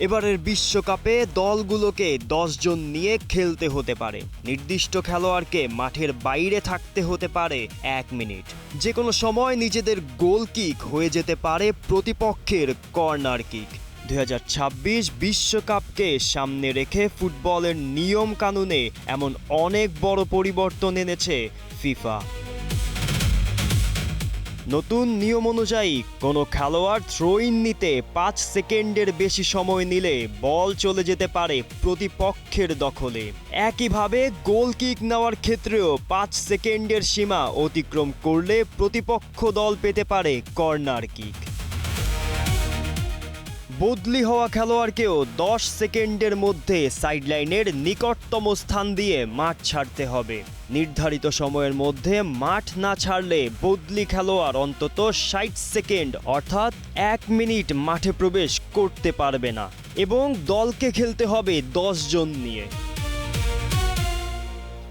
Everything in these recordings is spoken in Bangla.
এবারের বিশ্বকাপে দলগুলোকে 10 জন নিয়ে খেলতে হতে পারে। নির্দিষ্ট খেলোয়াড়কে মাঠের বাইরে থাকতে হতে পারে 1 মিনিট। যে কোনো সময় নিজেদের গোল কিক হয়ে যেতে পারে প্রতিপক্ষের কর্নার কিক। 2026 বিশ্বকাপকে সামনে রেখে ফুটবলের নিয়ম কানুনে এমন অনেক বড় পরিবর্তন এনেছে ফিফা। নতুন নিয়ম অনুযায়ী কোনো খেলোয়াড় থ্রো ইন নিতে 5 সেকেন্ডের বেশি সময় নিলে বল চলে যেতে পারে প্রতিপক্ষের দখলে। একইভাবে গোল কিক নেওয়ার ক্ষেত্রেও 5 সেকেন্ডের সীমা অতিক্রম করলে প্রতিপক্ষ দল পেতে পারে কর্নার কিক। বদলি হওয়া খেলোয়াড়কেও 10 সেকেন্ডের মধ্যে সাইডলাইনের নিকটতম স্থান দিয়ে মাঠ ছাড়তে হবে। নির্ধারিত সময়ের মধ্যে মাঠ না ছাড়লে বদলি খেলোয়াড় অন্তত 60 সেকেন্ড অর্থাৎ 1 মিনিট মাঠে প্রবেশ করতে পারবে না এবং দলকে খেলতে হবে 10 জন নিয়ে।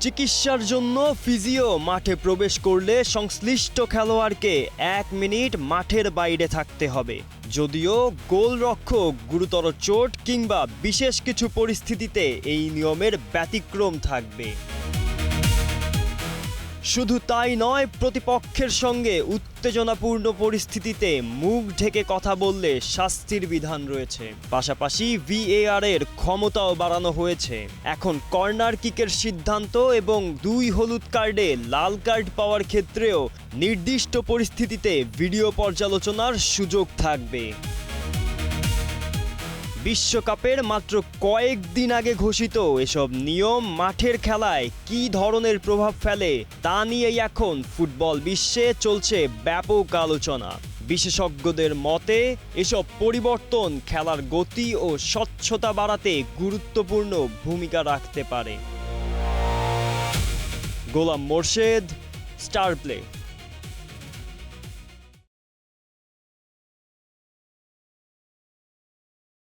চিকিৎসার জন্য ফিজিও মাঠে প্রবেশ করলে সংশ্লিষ্ট খেলোয়াড়কে 1 মিনিট মাঠের বাইরে থাকতে হবে। যদিও গোলরক্ষক গুরুতর চোট কিংবা বিশেষ কিছু পরিস্থিতিতে এই নিয়মের ব্যতিক্রম থাকবে। শুধু তাই নয়, প্রতিপক্ষের সঙ্গে উত্তেজনাপূর্ণ পরিস্থিতিতে মুখ ঢেকে কথা বললে শাস্তির বিধান রয়েছে। পাশাপাশি VAR এর ক্ষমতাও বাড়ানো হয়েছে। এখন কর্নার কিকের সিদ্ধান্ত এবং 2 হলুদ কার্ডে লাল কার্ড পাওয়ার ক্ষেত্রেও নির্দিষ্ট পরিস্থিতিতে ভিডিও পর্যালোচনার সুযোগ থাকবে। বিশ্বকাপের মাত্র কয়েকদিন আগে ঘোষিত এসব নিয়ম মাঠের খেলায় কী ধরনের প্রভাব ফেলে তা নিয়েই এখন ফুটবল বিশ্বে চলছে ব্যাপক আলোচনা। বিশেষজ্ঞদের মতে এসব পরিবর্তন খেলার গতি ও স্বচ্ছতা বাড়াতে গুরুত্বপূর্ণ ভূমিকা রাখতে পারে। গোলাম মোর্শেদ, স্টার প্লে।